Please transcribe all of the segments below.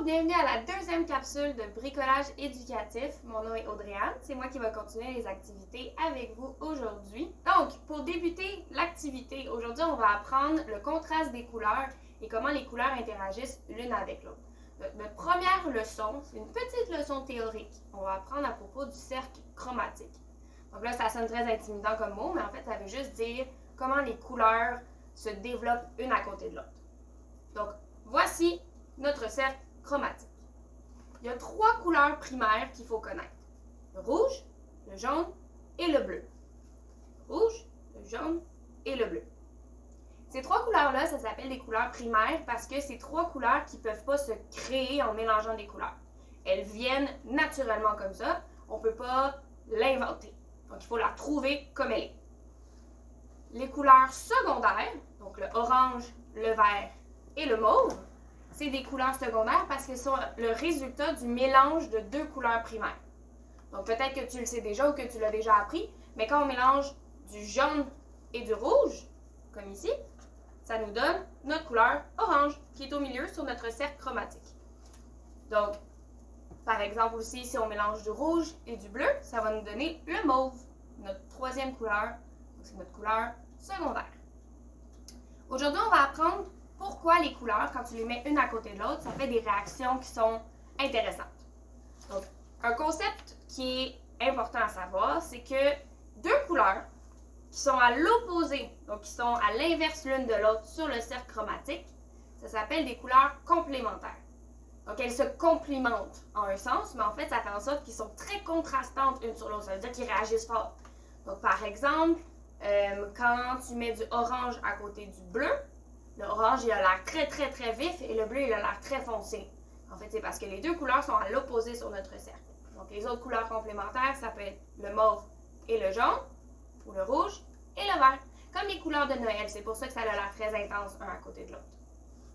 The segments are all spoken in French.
bienvenue à la deuxième capsule de bricolage éducatif. Mon nom est Audrey-Anne, c'est moi qui va continuer les activités avec vous aujourd'hui. Donc, pour débuter l'activité, aujourd'hui on va apprendre le contraste des couleurs et comment les couleurs interagissent l'une avec l'autre. Notre première leçon, c'est une petite leçon théorique. On va apprendre à propos du cercle chromatique. Donc là, ça sonne très intimidant comme mot, mais en fait, ça veut juste dire comment les couleurs se développent une à côté de l'autre. Donc, voici notre cercle chromatique. Il y a trois couleurs primaires qu'il faut connaître. Le rouge, le jaune et le bleu. Le rouge, le jaune et le bleu. Ces trois couleurs-là, ça s'appelle des couleurs primaires parce que c'est trois couleurs qui ne peuvent pas se créer en mélangeant des couleurs. Elles viennent naturellement comme ça. On ne peut pas l'inventer. Donc, il faut la trouver comme elle est. Les couleurs secondaires, donc le orange, le vert et le mauve, c'est des couleurs secondaires parce qu'elles sont le résultat du mélange de deux couleurs primaires. Donc peut-être que tu le sais déjà ou que tu l'as déjà appris, mais quand on mélange du jaune et du rouge, comme ici, ça nous donne notre couleur orange qui est au milieu sur notre cercle chromatique. Donc, par exemple aussi, si on mélange du rouge et du bleu, ça va nous donner le mauve, notre troisième couleur, donc c'est notre couleur secondaire. Aujourd'hui, on va apprendre pourquoi les couleurs, quand tu les mets une à côté de l'autre, ça fait des réactions qui sont intéressantes. Donc, un concept qui est important à savoir, c'est que deux couleurs qui sont à l'opposé, donc qui sont à l'inverse l'une de l'autre sur le cercle chromatique, ça s'appelle des couleurs complémentaires. Donc, elles se complimentent en un sens, mais en fait, ça fait en sorte qu'elles sont très contrastantes une sur l'autre. Ça veut dire qu'ils réagissent fort. Donc, par exemple, quand tu mets du orange à côté du bleu, l'orange, il a l'air très, très, très vif et le bleu, il a l'air très foncé. En fait, c'est parce que les deux couleurs sont à l'opposé sur notre cercle. Donc, les autres couleurs complémentaires, ça peut être le mauve et le jaune, ou le rouge et le vert. Comme les couleurs de Noël, c'est pour ça que ça a l'air très intense un à côté de l'autre.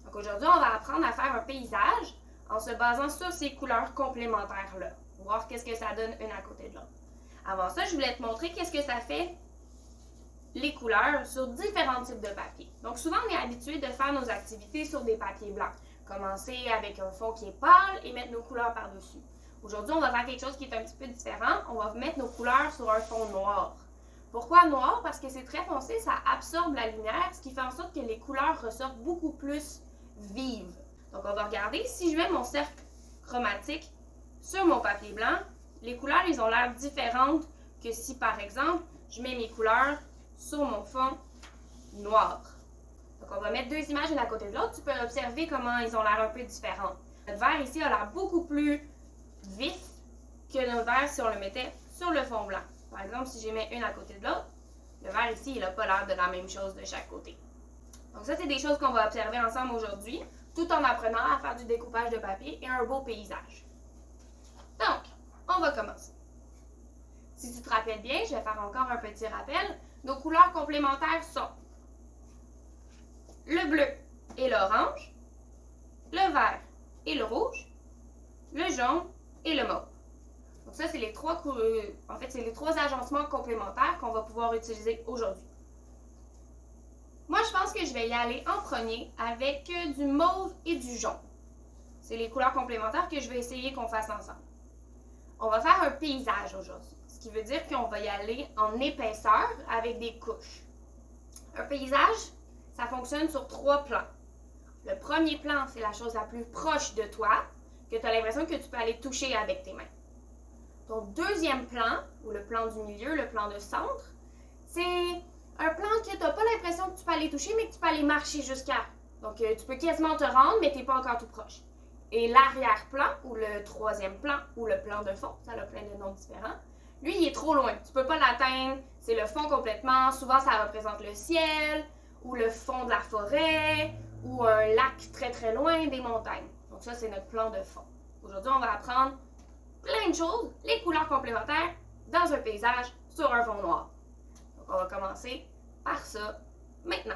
Donc, aujourd'hui, on va apprendre à faire un paysage en se basant sur ces couleurs complémentaires-là. Voir qu'est-ce que ça donne une à côté de l'autre. Avant ça, je voulais te montrer qu'est-ce que ça fait les couleurs sur différents types de papier. Donc souvent, on est habitué de faire nos activités sur des papiers blancs. Commencer avec un fond qui est pâle et mettre nos couleurs par-dessus. Aujourd'hui, on va faire quelque chose qui est un petit peu différent. On va mettre nos couleurs sur un fond noir. Pourquoi noir? Parce que c'est très foncé, ça absorbe la lumière, ce qui fait en sorte que les couleurs ressortent beaucoup plus vives. Donc on va regarder, si je mets mon cercle chromatique sur mon papier blanc, les couleurs, ils ont l'air différentes que si, par exemple, je mets mes couleurs sur mon fond noir. Donc, on va mettre deux images l'une à côté de l'autre. Tu peux observer comment ils ont l'air un peu différents. Notre vert ici a l'air beaucoup plus vif que notre vert si on le mettait sur le fond blanc. Par exemple, si je les mets une à côté de l'autre, le vert ici, il n'a pas l'air de la même chose de chaque côté. Donc, ça, c'est des choses qu'on va observer ensemble aujourd'hui, tout en apprenant à faire du découpage de papier et un beau paysage. Donc, on va commencer. Si tu te rappelles bien, je vais faire encore un petit rappel. Nos couleurs complémentaires sont le bleu et l'orange, le vert et le rouge, le jaune et le mauve. Donc ça, c'est les trois agencements complémentaires qu'on va pouvoir utiliser aujourd'hui. Moi, je pense que je vais y aller en premier avec du mauve et du jaune. C'est les couleurs complémentaires que je vais essayer qu'on fasse ensemble. On va faire un paysage aujourd'hui. Ce qui veut dire qu'on va y aller en épaisseur avec des couches. Un paysage, ça fonctionne sur trois plans. Le premier plan, c'est la chose la plus proche de toi, que tu as l'impression que tu peux aller toucher avec tes mains. Ton deuxième plan, ou le plan du milieu, le plan de centre, c'est un plan que tu n'as pas l'impression que tu peux aller toucher, mais que tu peux aller marcher jusqu'à. Donc, tu peux quasiment te rendre, mais tu n'es pas encore tout proche. Et l'arrière-plan, ou le troisième plan, ou le plan de fond, ça a plein de noms différents, lui, il est trop loin. Tu ne peux pas l'atteindre. C'est le fond complètement. Souvent, ça représente le ciel, ou le fond de la forêt, ou un lac très, très loin des montagnes. Donc ça, c'est notre plan de fond. Aujourd'hui, on va apprendre plein de choses, les couleurs complémentaires, dans un paysage sur un fond noir. Donc, on va commencer par ça maintenant.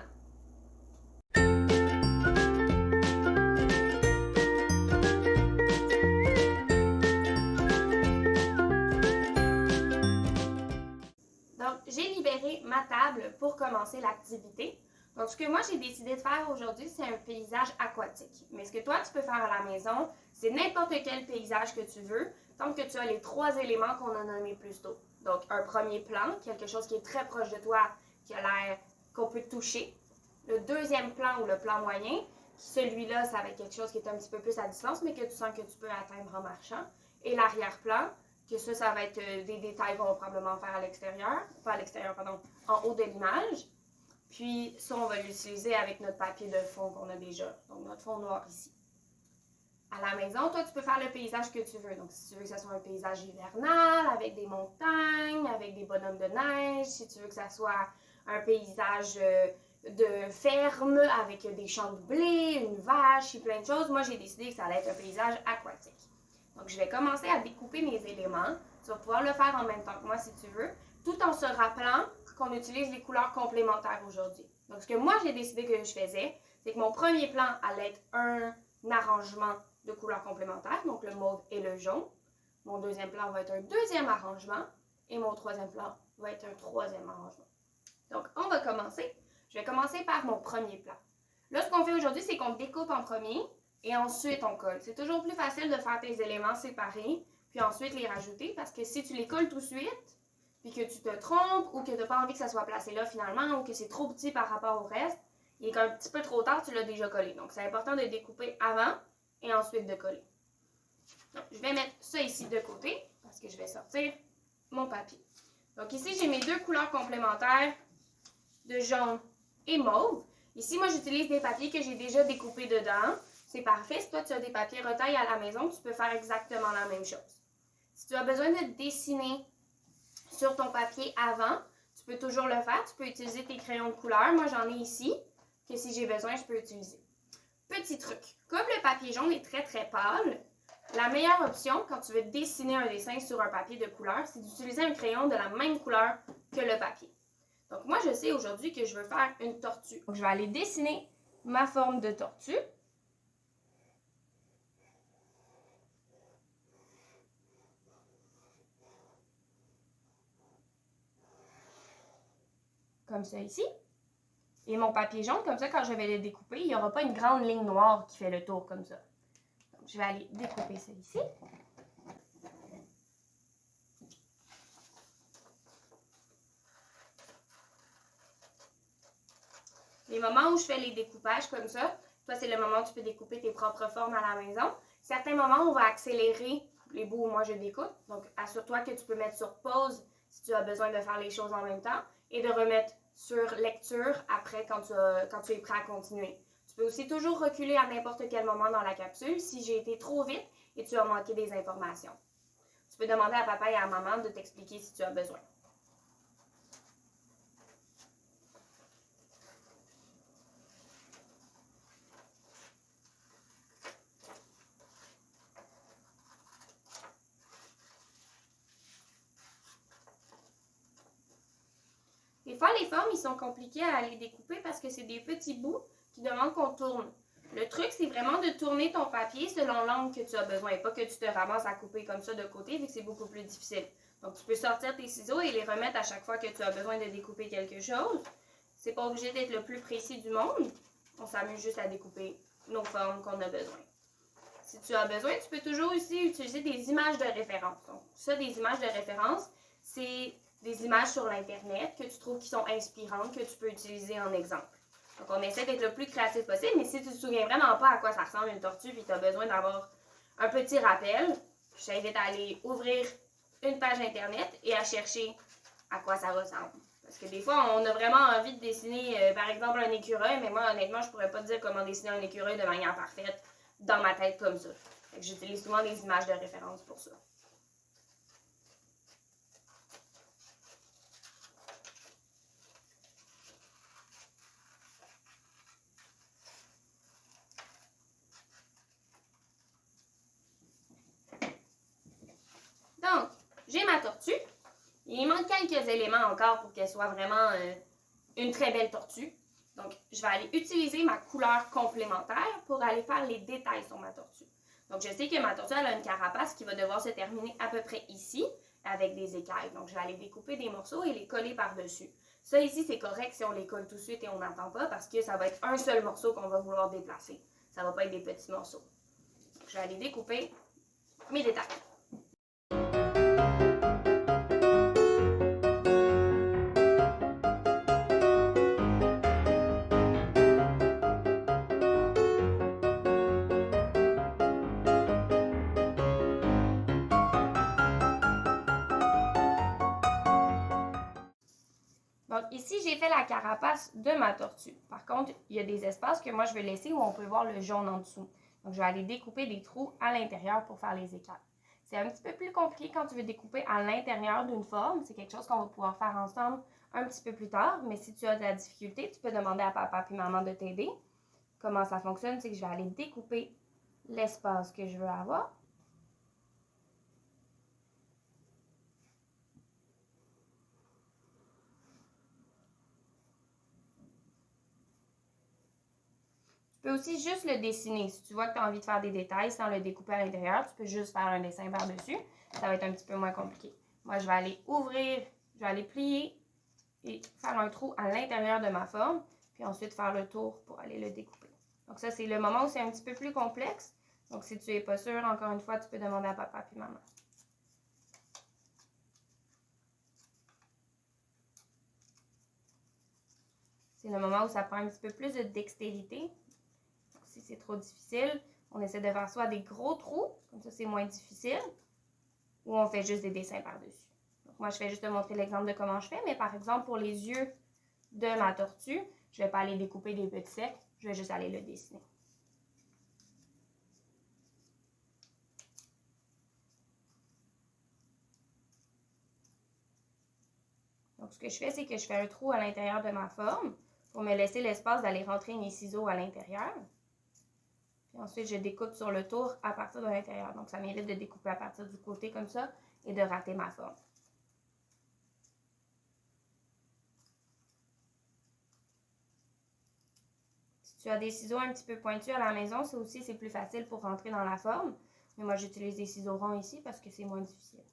J'ai libéré ma table pour commencer l'activité. Donc, ce que moi, j'ai décidé de faire aujourd'hui, c'est un paysage aquatique. Mais ce que toi, tu peux faire à la maison, c'est C'est n'importe quel paysage que tu veux, tant que tu as les 3 éléments qu'on a nommés plus tôt. Donc, un premier plan, quelque chose qui est très proche de toi, qui a l'air qu'on peut toucher. Le deuxième plan ou le plan moyen, celui-là, ça va être quelque chose qui est un petit peu plus à distance, mais que tu sens que tu peux atteindre en marchant. Et l'arrière-plan, que ça va être des détails qu'on va probablement faire à l'extérieur, pas à l'extérieur, pardon, en haut de l'image. Puis ça, on va l'utiliser avec notre papier de fond qu'on a déjà, donc notre fond noir ici. À la maison, toi, tu peux faire le paysage que tu veux. Donc, si tu veux que ce soit un paysage hivernal, avec des montagnes, avec des bonhommes de neige, si tu veux que ça soit un paysage de ferme avec des champs de blé, une vache et plein de choses, moi, j'ai décidé que ça allait être un paysage aquatique. Donc, je vais commencer à découper mes éléments. Tu vas pouvoir le faire en même temps que moi si tu veux, tout en se rappelant qu'on utilise les couleurs complémentaires aujourd'hui. Donc, ce que moi, j'ai décidé que je faisais, c'est que mon premier plan allait être un arrangement de couleurs complémentaires, donc le mauve et le jaune. Mon deuxième plan va être un deuxième arrangement et mon troisième plan va être un troisième arrangement. Donc, on va commencer. Je vais commencer par mon premier plan. Là, ce qu'on fait aujourd'hui, c'est qu'on découpe en premier et ensuite on colle. C'est toujours plus facile de faire tes éléments séparés puis ensuite les rajouter parce que si tu les colles tout de suite puis que tu te trompes ou que tu n'as pas envie que ça soit placé là finalement ou que c'est trop petit par rapport au reste, il est un petit peu trop tard, tu l'as déjà collé. Donc, c'est important de découper avant et ensuite de coller. Donc, je vais mettre ça ici de côté parce que je vais sortir mon papier. Donc, ici, j'ai mes deux couleurs complémentaires de jaune et mauve. Ici, moi, j'utilise des papiers que j'ai déjà découpés dedans. C'est parfait. Si toi, tu as des papiers retaille à la maison, tu peux faire exactement la même chose. Si tu as besoin de dessiner sur ton papier avant, tu peux toujours le faire. Tu peux utiliser tes crayons de couleur. Moi, j'en ai ici, que si j'ai besoin, je peux utiliser. Petit truc, comme le papier jaune est très très pâle, la meilleure option quand tu veux dessiner un dessin sur un papier de couleur, c'est d'utiliser un crayon de la même couleur que le papier. Donc moi, je sais aujourd'hui que je veux faire une tortue. Donc je vais aller dessiner ma forme de tortue. Comme ça ici. Et mon papier jaune, comme ça, quand je vais le découper, il n'y aura pas une grande ligne noire qui fait le tour comme ça. Donc, je vais aller découper ça ici. Les moments où je fais les découpages comme ça, toi, c'est le moment où tu peux découper tes propres formes à la maison. Certains moments, on va accélérer les bouts où moi je découpe. Donc, assure-toi que tu peux mettre sur pause si tu as besoin de faire les choses en même temps et de remettre sur lecture après quand tu es prêt à continuer. Tu peux aussi toujours reculer à n'importe quel moment dans la capsule si j'ai été trop vite et tu as manqué des informations. Tu peux demander à papa et à maman de t'expliquer si tu as besoin. Des fois, les formes, ils sont compliqués à aller découper parce que c'est des petits bouts qui demandent qu'on tourne. Le truc, c'est vraiment de tourner ton papier selon l'angle que tu as besoin et pas que tu te ramasses à couper comme ça de côté vu que c'est beaucoup plus difficile. Donc, tu peux sortir tes ciseaux et les remettre à chaque fois que tu as besoin de découper quelque chose. C'est pas obligé d'être le plus précis du monde. On s'amuse juste à découper nos formes qu'on a besoin. Si tu as besoin, tu peux toujours aussi utiliser des images de référence. Donc, ça, des images de référence, c'est des images sur l'Internet que tu trouves qui sont inspirantes, que tu peux utiliser en exemple. Donc, on essaie d'être le plus créatif possible, mais si tu ne te souviens vraiment pas à quoi ça ressemble une tortue et tu as besoin d'avoir un petit rappel, je t'invite à aller ouvrir une page Internet et à chercher à quoi ça ressemble. Parce que des fois, on a vraiment envie de dessiner, par exemple, un écureuil, mais moi, honnêtement, je pourrais pas te dire comment dessiner un écureuil de manière parfaite dans ma tête comme ça. J'utilise souvent des images de référence pour ça. Donc, j'ai ma tortue. Il manque quelques éléments encore pour qu'elle soit vraiment une très belle tortue. Donc, je vais aller utiliser ma couleur complémentaire pour aller faire les détails sur ma tortue. Donc, je sais que ma tortue, elle a une carapace qui va devoir se terminer à peu près ici, avec des écailles. Donc, je vais aller découper des morceaux et les coller par-dessus. Ça, ici, c'est correct si on les colle tout de suite et on n'entend pas, parce que ça va être un seul morceau qu'on va vouloir déplacer. Ça ne va pas être des petits morceaux. Je vais aller découper mes détails. Donc ici, j'ai fait la carapace de ma tortue. Par contre, il y a des espaces que moi je vais laisser où on peut voir le jaune en dessous. Donc je vais aller découper des trous à l'intérieur pour faire les écailles. C'est un petit peu plus compliqué quand tu veux découper à l'intérieur d'une forme. C'est quelque chose qu'on va pouvoir faire ensemble un petit peu plus tard. Mais si tu as de la difficulté, tu peux demander à papa et maman de t'aider. Comment ça fonctionne, c'est que je vais aller découper l'espace que je veux avoir. Tu peux aussi juste le dessiner. Si tu vois que tu as envie de faire des détails sans le découper à l'intérieur, tu peux juste faire un dessin par-dessus. Ça va être un petit peu moins compliqué. Moi, je vais aller ouvrir, je vais aller plier et faire un trou à l'intérieur de ma forme, puis ensuite faire le tour pour aller le découper. Donc ça, c'est le moment où c'est un petit peu plus complexe. Donc si tu n'es pas sûr, encore une fois, tu peux demander à papa puis maman. C'est le moment où ça prend un petit peu plus de dextérité. Si c'est trop difficile, on essaie de faire soit des gros trous, comme ça c'est moins difficile, ou on fait juste des dessins par-dessus. Donc moi, je vais juste te montrer l'exemple de comment je fais, mais par exemple, pour les yeux de ma tortue, je ne vais pas aller découper des petits cercles, je vais juste aller le dessiner. Donc ce que je fais, c'est que je fais un trou à l'intérieur de ma forme pour me laisser l'espace d'aller rentrer mes ciseaux à l'intérieur. Puis ensuite, je découpe sur le tour à partir de l'intérieur. Donc, ça m'évite de découper à partir du côté comme ça et de rater ma forme. Si tu as des ciseaux un petit peu pointus à la maison, ça aussi, c'est plus facile pour rentrer dans la forme. Mais moi, j'utilise des ciseaux ronds ici parce que c'est moins difficile.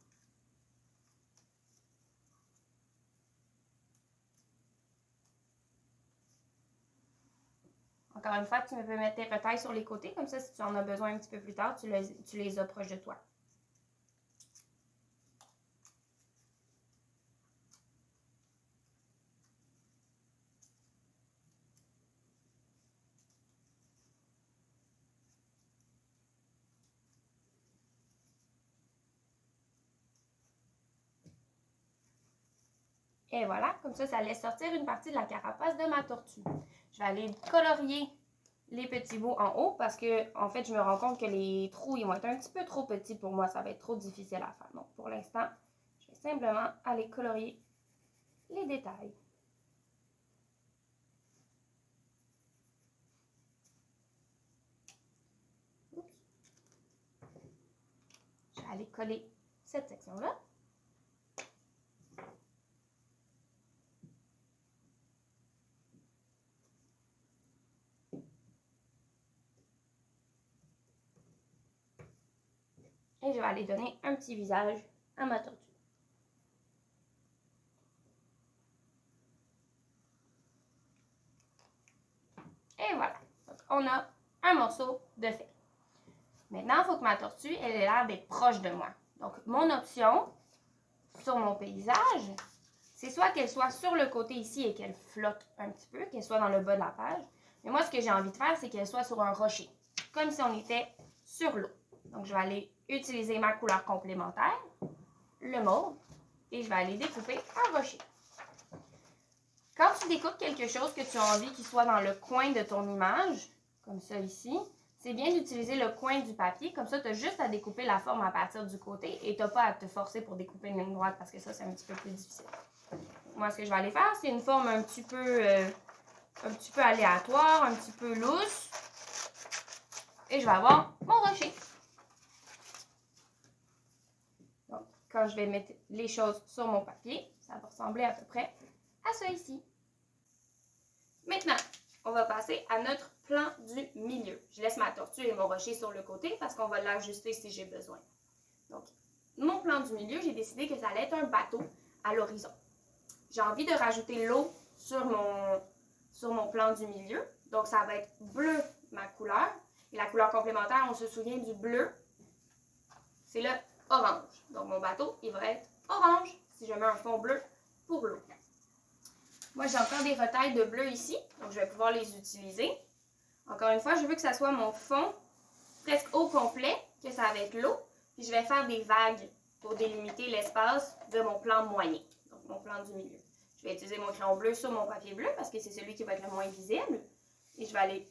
Encore une fois, tu peux mettre tes retailles sur les côtés, comme ça, si tu en as besoin un petit peu plus tard, tu les as proches de toi. Et voilà, comme ça laisse sortir une partie de la carapace de ma tortue. Je vais aller colorier les petits bouts en haut parce que, en fait, je me rends compte que les trous, ils vont être un petit peu trop petits pour moi. Ça va être trop difficile à faire. Donc, pour l'instant, je vais simplement aller colorier les détails. Oups. Je vais aller coller cette section-là. Et je vais aller donner un petit visage à ma tortue. Et voilà. Donc, on a un morceau de fait. Maintenant, il faut que ma tortue, elle ait l'air d'être proche de moi. Donc, mon option sur mon paysage, c'est soit qu'elle soit sur le côté ici et qu'elle flotte un petit peu, qu'elle soit dans le bas de la page. Mais moi, ce que j'ai envie de faire, c'est qu'elle soit sur un rocher, comme si on était sur l'eau. Donc, je vais aller utiliser ma couleur complémentaire, le mauve, et je vais aller découper un rocher. Quand tu découpes quelque chose que tu as envie qu'il soit dans le coin de ton image, comme ça ici, c'est bien d'utiliser le coin du papier. Comme ça, tu as juste à découper la forme à partir du côté et tu n'as pas à te forcer pour découper une ligne droite parce que ça, c'est un petit peu plus difficile. Moi, ce que je vais aller faire, c'est une forme un petit peu aléatoire, un petit peu lousse. Et je vais avoir mon rocher. Donc, quand je vais mettre les choses sur mon papier, ça va ressembler à peu près à ça ici. Maintenant, on va passer à notre plan du milieu. Je laisse ma tortue et mon rocher sur le côté parce qu'on va l'ajuster si j'ai besoin. Donc, mon plan du milieu, j'ai décidé que ça allait être un bateau à l'horizon. J'ai envie de rajouter l'eau sur mon plan du milieu. Donc, ça va être bleu ma couleur Et la couleur complémentaire, on se souvient du bleu, c'est le orange. Donc mon bateau, il va être orange si je mets un fond bleu pour l'eau. Moi, j'ai encore des retailles de bleu ici, donc je vais pouvoir les utiliser. Encore une fois, je veux que ça soit mon fond presque au complet, que ça va être l'eau. Puis je vais faire des vagues pour délimiter l'espace de mon plan moyen, donc mon plan du milieu. Je vais utiliser mon crayon bleu sur mon papier bleu parce que c'est celui qui va être le moins visible. Et je vais aller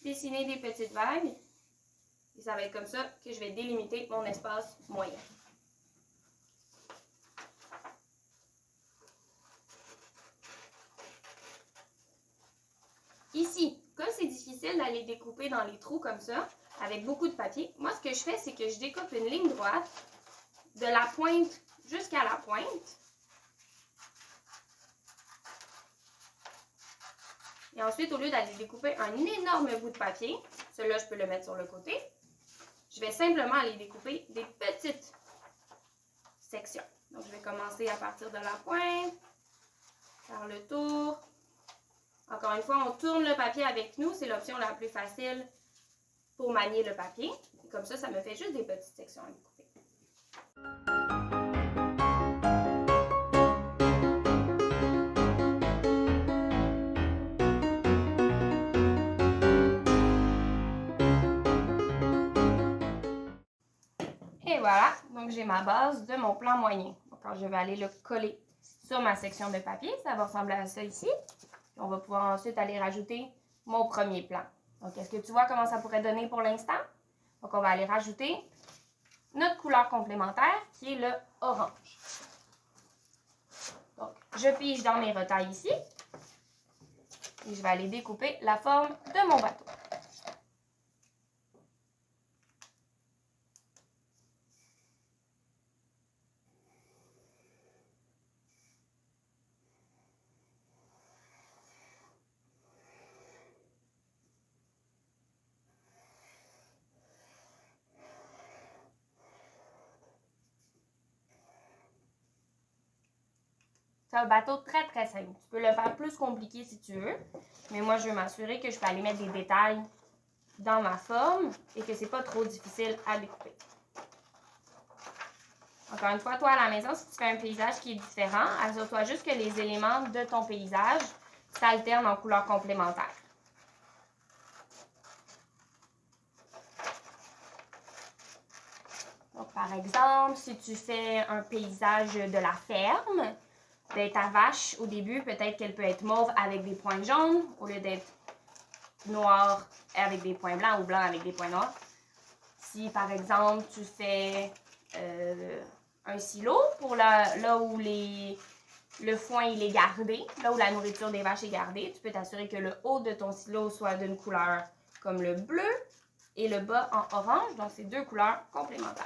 dessiner des petites vagues. Et ça va être comme ça que je vais délimiter mon espace moyen. Ici, comme c'est difficile d'aller découper dans les trous comme ça, avec beaucoup de papier, moi ce que je fais, c'est que je découpe une ligne droite de la pointe jusqu'à la pointe. Et ensuite, au lieu d'aller découper un énorme bout de papier, celui-là, je peux le mettre sur le côté, je vais simplement aller découper des petites sections. Donc, je vais commencer à partir de la pointe, faire le tour. Encore une fois, on tourne le papier avec nous. C'est l'option la plus facile pour manier le papier. Et comme ça me fait juste des petites sections à découper. Et voilà, donc j'ai ma base de mon plan moyen. Donc, quand je vais aller le coller sur ma section de papier, ça va ressembler à ça ici. Puis on va pouvoir ensuite aller rajouter mon premier plan. Donc, est-ce que tu vois comment ça pourrait donner pour l'instant? Donc, on va aller rajouter notre couleur complémentaire qui est le orange. Donc, je pige dans mes retailles ici et je vais aller découper la forme de mon bateau. C'est un bateau très très simple. Tu peux le faire plus compliqué si tu veux, mais moi je veux m'assurer que je peux aller mettre des détails dans ma forme et que c'est pas trop difficile à découper. Encore une fois, toi à la maison, si tu fais un paysage qui est différent, assure-toi juste que les éléments de ton paysage s'alternent en couleurs complémentaires. Donc, par exemple, si tu fais un paysage de la ferme, ben, ta vache, au début, peut-être qu'elle peut être mauve avec des points jaunes au lieu d'être noire avec des points blancs ou blanc avec des points noirs. Si, par exemple, tu fais un silo pour là où le foin il est gardé, là où la nourriture des vaches est gardée, tu peux t'assurer que le haut de ton silo soit d'une couleur comme le bleu et le bas en orange. Donc, c'est deux couleurs complémentaires.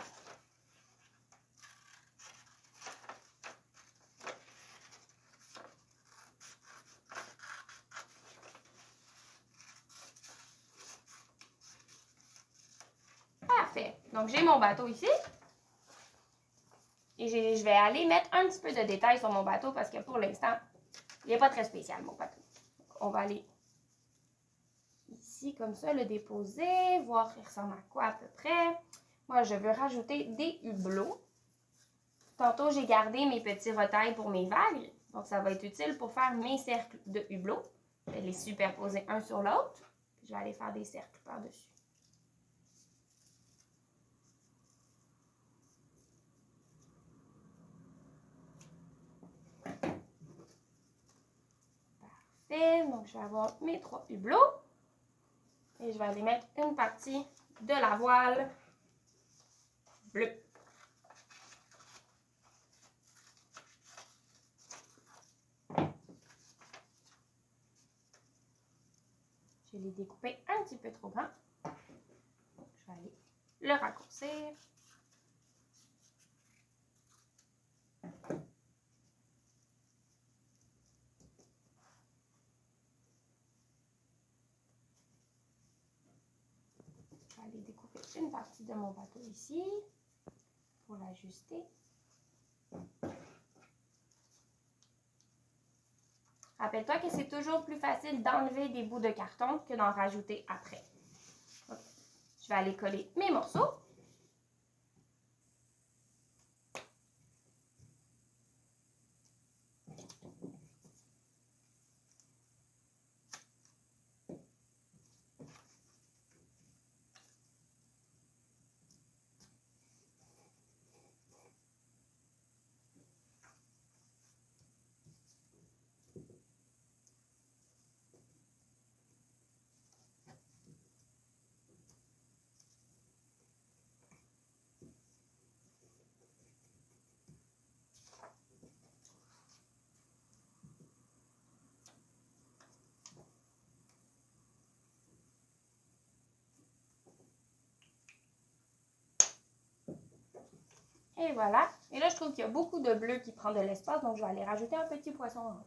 Parfait. Donc, j'ai mon bateau ici. Et je vais aller mettre un petit peu de détails sur mon bateau parce que pour l'instant, il n'est pas très spécial, mon bateau. Donc, on va aller ici, comme ça, le déposer, voir il ressemble à quoi à peu près. Moi, je veux rajouter des hublots. Tantôt, j'ai gardé mes petits retails pour mes vagues. Donc, ça va être utile pour faire mes cercles de hublots. Je vais les superposer un sur l'autre. Je vais aller faire des cercles par-dessus. Parfait. Donc, je vais avoir mes 3 hublots. Et je vais aller mettre une partie de la voile bleue. Je l'ai découpé un petit peu trop grand. Donc, je vais aller le raccourcir. Je vais aller découper une partie de mon bateau ici pour l'ajuster. Rappelle-toi que c'est toujours plus facile d'enlever des bouts de carton que d'en rajouter après. Je vais aller coller mes morceaux. Et voilà. Et là, je trouve qu'il y a beaucoup de bleu qui prend de l'espace, donc je vais aller rajouter un petit poisson orange.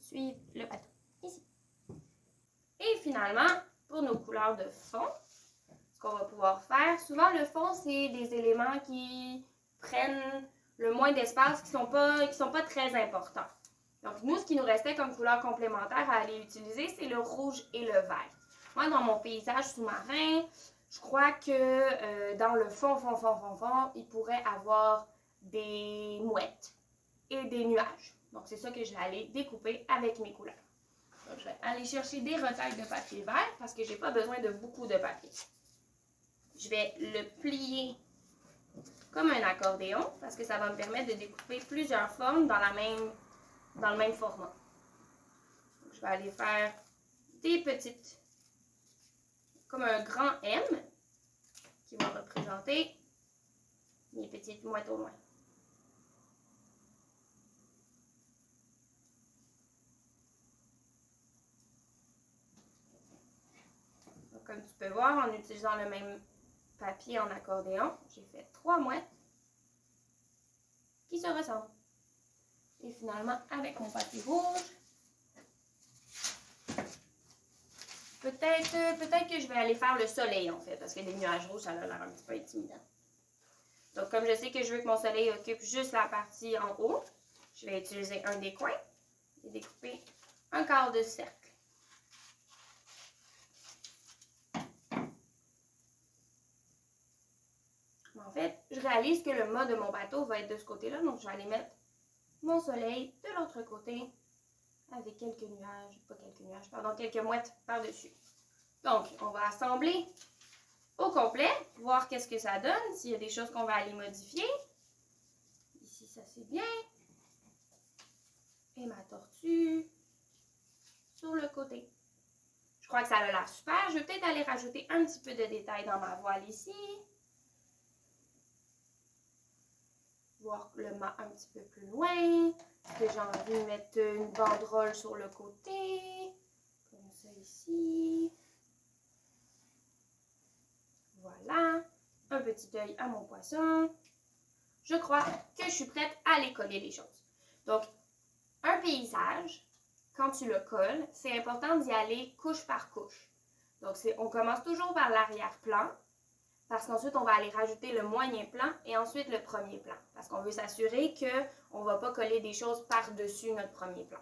Suivre le bateau, ici. Et finalement, pour nos couleurs de fond, ce qu'on va pouvoir faire, souvent le fond, c'est des éléments qui prennent le moins d'espace, qui sont pas très importants. Donc nous, ce qui nous restait comme couleur complémentaire à aller utiliser, c'est le rouge et le vert. Moi, dans mon paysage sous-marin, je crois que dans le fond, il pourrait avoir des mouettes et des nuages. Donc c'est ça que je vais aller découper avec mes couleurs. Donc, je vais aller chercher des retailles de papier vert parce que je n'ai pas besoin de beaucoup de papier. Je vais le plier comme un accordéon parce que ça va me permettre de découper plusieurs formes dans le même format. Donc, je vais aller faire des petites, comme un grand M qui va représenter mes petites mouettes au loin. Donc, comme tu peux voir, en utilisant le même papier en accordéon, j'ai fait 3 mouettes qui se ressemblent. Et finalement, avec mon papier rouge, peut-être que je vais aller faire le soleil en fait, parce que les nuages rouges, ça a l'air un petit peu intimidant. Donc, comme je sais que je veux que mon soleil occupe juste la partie en haut, je vais utiliser un des coins et découper un quart de cercle. En fait, je réalise que le mât de mon bateau va être de ce côté-là, donc je vais aller mettre mon soleil de l'autre côté avec quelques mouettes par-dessus. Donc, on va assembler au complet, voir qu'est-ce que ça donne, s'il y a des choses qu'on va aller modifier. Ici, ça c'est bien. Et ma tortue sur le côté. Je crois que ça a l'air super. Je vais peut-être aller rajouter un petit peu de détails dans ma voile ici. Voir le mât un petit peu plus loin. Est-ce que j'ai envie de mettre une banderole sur le côté? Comme ça ici. Voilà. Un petit œil à mon poisson. Je crois que je suis prête à aller coller les choses. Donc, un paysage, quand tu le colles, c'est important d'y aller couche par couche. Donc, on commence toujours par l'arrière-plan, parce qu'ensuite, on va aller rajouter le moyen plan et ensuite le premier plan. Parce qu'on veut s'assurer qu'on ne va pas coller des choses par-dessus notre premier plan.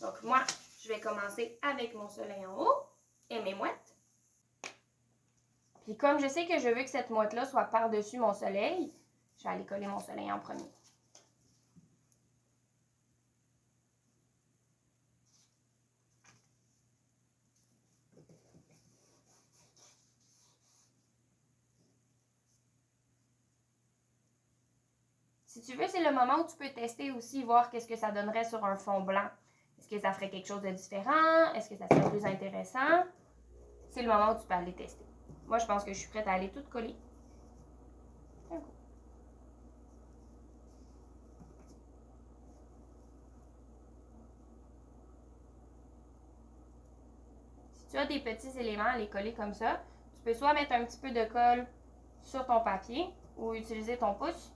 Donc, moi, je vais commencer avec mon soleil en haut et mes mouettes. Puis, comme je sais que je veux que cette mouette-là soit par-dessus mon soleil, je vais aller coller mon soleil en premier. Si tu veux, c'est le moment où tu peux tester aussi, voir qu'est-ce que ça donnerait sur un fond blanc. Est-ce que ça ferait quelque chose de différent? Est-ce que ça serait plus intéressant? C'est le moment où tu peux aller tester. Moi, je pense que je suis prête à aller tout coller. Si tu as des petits éléments à les coller comme ça, tu peux soit mettre un petit peu de colle sur ton papier ou utiliser ton pouce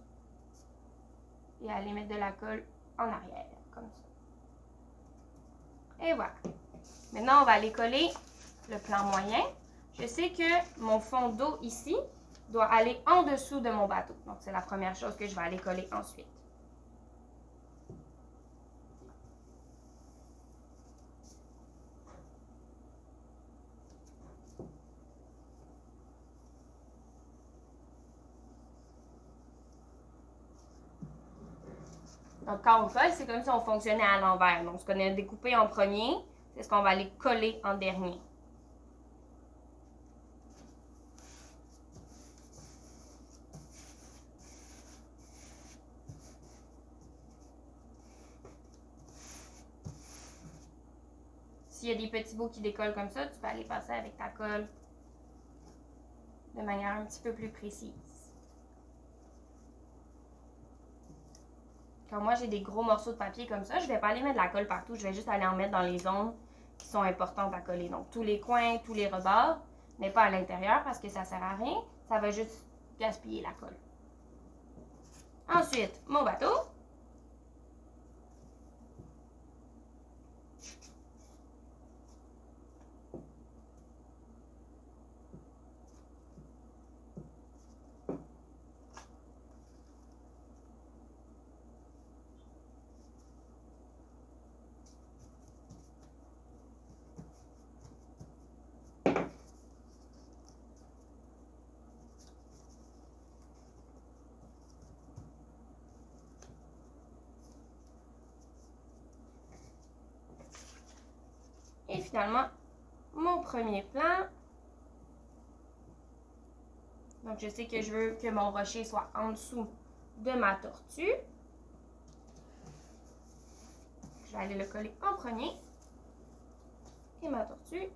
et aller mettre de la colle en arrière, comme ça. Et voilà. Maintenant, on va aller coller le plan moyen. Je sais que mon fond d'eau ici doit aller en dessous de mon bateau. Donc, c'est la première chose que je vais aller coller ensuite. Donc, quand on colle, c'est comme si on fonctionnait à l'envers. Donc, ce qu'on a découpé en premier, c'est ce qu'on va aller coller en dernier. S'il y a des petits bouts qui décollent comme ça, tu peux aller passer avec ta colle de manière un petit peu plus précise. Quand moi j'ai des gros morceaux de papier comme ça, je ne vais pas aller mettre de la colle partout, je vais juste aller en mettre dans les zones qui sont importantes à coller. Donc tous les coins, tous les rebords, mais pas à l'intérieur parce que ça ne sert à rien, ça va juste gaspiller la colle. Ensuite, mon bateau. Et finalement, mon premier plan. Donc, je sais que je veux que mon rocher soit en dessous de ma tortue. Je vais aller le coller en premier. Et ma tortue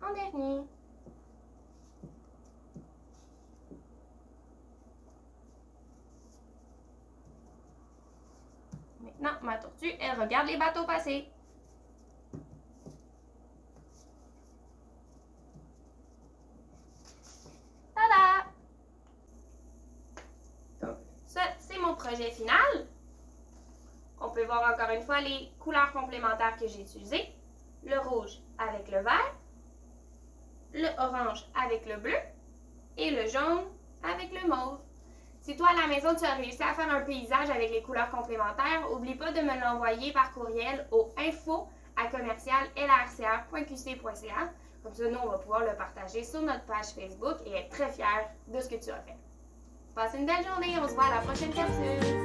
en dernier. Maintenant, ma tortue, elle regarde les bateaux passer. Tada! Donc, ça, c'est mon projet final. On peut voir encore une fois les couleurs complémentaires que j'ai utilisées. Le rouge avec le vert, le orange avec le bleu et le jaune avec le mauve. Si toi, à la maison, tu as réussi à faire un paysage avec les couleurs complémentaires, n'oublie pas de me l'envoyer par courriel au info@commercial-larca.qc.ca. Comme ça, nous, on va pouvoir le partager sur notre page Facebook et être très fiers de ce que tu as fait. Passe une belle journée, on se voit à la prochaine capsule!